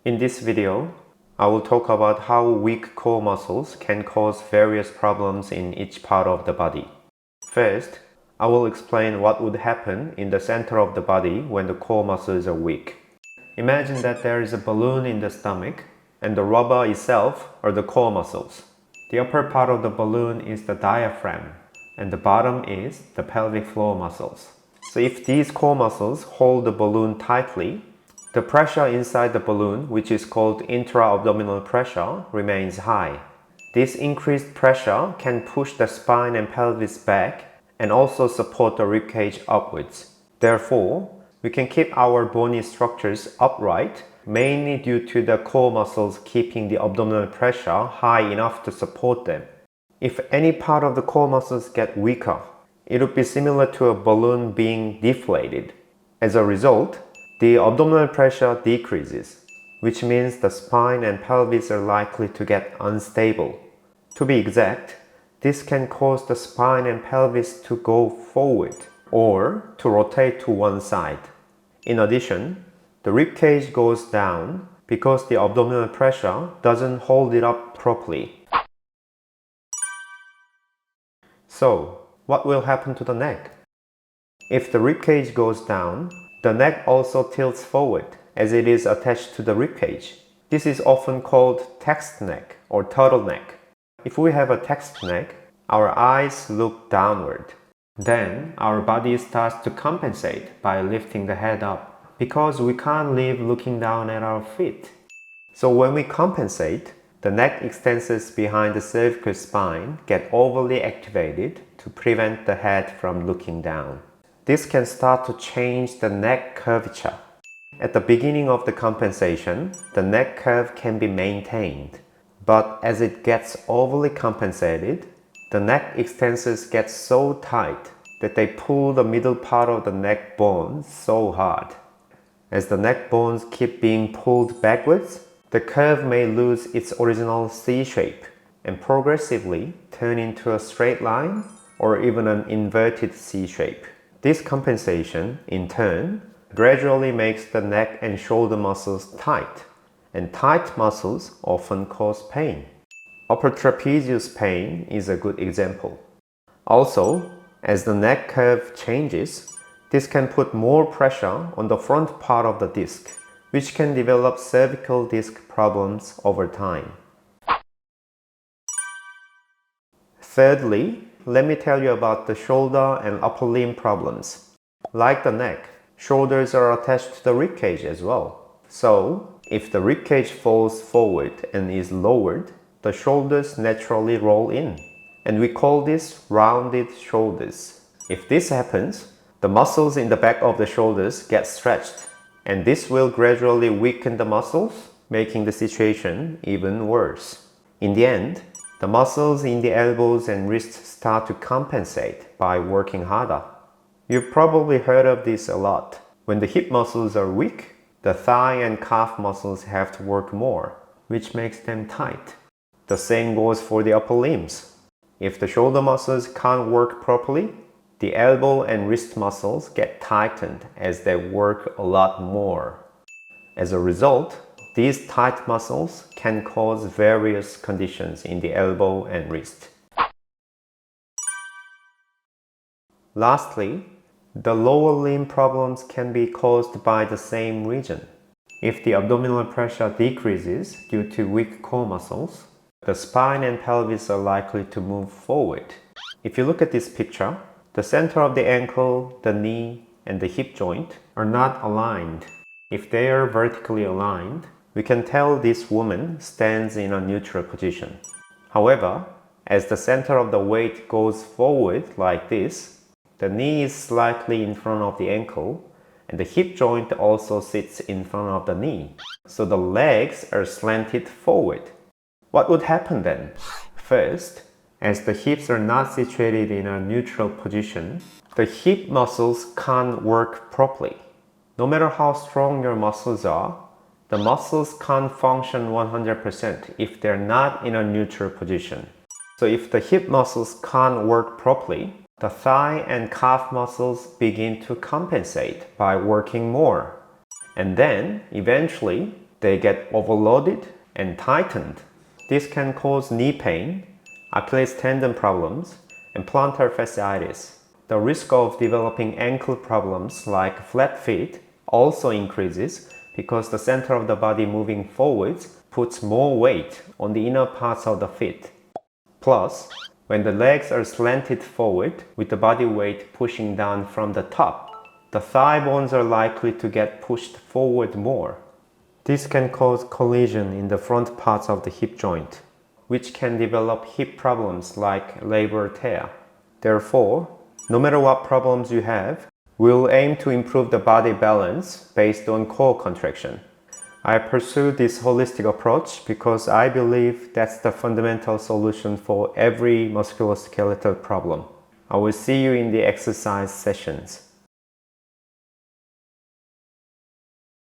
In this video, I will talk about how weak core muscles can cause various problems in each part of the body. First, I will explain what would happen in the center of the body when the core muscles are weak. Imagine that there is a balloon in the stomach and the rubber itself are the core muscles. The upper part of the balloon is the diaphragm and the bottom is the pelvic floor muscles. So if these core muscles hold the balloon tightly, the pressure inside the balloon, which is called intra-abdominal pressure, remains high. This increased pressure can push the spine and pelvis back and also support the ribcage upwards. Therefore, we can keep our bony structures upright, mainly due to the core muscles keeping the abdominal pressure high enough to support them. If any part of the core muscles get weaker, it would be similar to a balloon being deflated. As a result, the abdominal pressure decreases, which means the spine and pelvis are likely to get unstable. To be exact, this can cause the spine and pelvis to go forward or to rotate to one side. In addition, the ribcage goes down because the abdominal pressure doesn't hold it up properly. So, what will happen to the neck? If the ribcage goes down, the neck also tilts forward as it is attached to the ribcage. This is often called text neck or turtleneck. If we have a text neck, our eyes look downward. Then our body starts to compensate by lifting the head up because we can't live looking down at our feet. So when we compensate, the neck extensors behind the cervical spine get overly activated to prevent the head from looking down. This can start to change the neck curvature. At the beginning of the compensation, the neck curve can be maintained. But as it gets overly compensated, the neck extensors get so tight that they pull the middle part of the neck bone so hard. As the neck bones keep being pulled backwards, the curve may lose its original C shape and progressively turn into a straight line or even an inverted C shape. This compensation, in turn, gradually makes the neck and shoulder muscles tight, and tight muscles often cause pain. Upper trapezius pain is a good example. Also, as the neck curve changes, this can put more pressure on the front part of the disc, which can develop cervical disc problems over time. Thirdly, let me tell you about the shoulder and upper limb problems. Like the neck, shoulders are attached to the ribcage as well. So, if the ribcage falls forward and is lowered, the shoulders naturally roll in. And we call this rounded shoulders. If this happens, the muscles in the back of the shoulders get stretched. And this will gradually weaken the muscles, making the situation even worse. In the end, the muscles in the elbows and wrists start to compensate by working harder. You've probably heard of this a lot. When the hip muscles are weak, the thigh and calf muscles have to work more, which makes them tight. The same goes for the upper limbs. If the shoulder muscles can't work properly, the elbow and wrist muscles get tightened as they work a lot more. As a result, these tight muscles can cause various conditions in the elbow and wrist. Lastly, the lower limb problems can be caused by the same reason. If the abdominal pressure decreases due to weak core muscles, the spine and pelvis are likely to move forward. If you look at this picture, the center of the ankle, the knee, and the hip joint are not aligned. If they are vertically aligned, we can tell this woman stands in a neutral position. However, as the center of the weight goes forward like this, the knee is slightly in front of the ankle and the hip joint also sits in front of the knee. So the legs are slanted forward. What would happen then? First, as the hips are not situated in a neutral position, the hip muscles can't work properly. No matter how strong your muscles are, the muscles can't function 100% if they're not in a neutral position. So if the hip muscles can't work properly, the thigh and calf muscles begin to compensate by working more. And then, eventually, they get overloaded and tightened. This can cause knee pain, Achilles tendon problems, and plantar fasciitis. The risk of developing ankle problems like flat feet also increases because the center of the body moving forwards puts more weight on the inner parts of the feet. Plus, when the legs are slanted forward with the body weight pushing down from the top, the thigh bones are likely to get pushed forward more. This can cause collision in the front parts of the hip joint, which can develop hip problems like labral tear. Therefore, no matter what problems you have, we'll aim to improve the body balance based on core contraction. I pursue this holistic approach because I believe that's the fundamental solution for every musculoskeletal problem. I will see you in the exercise sessions.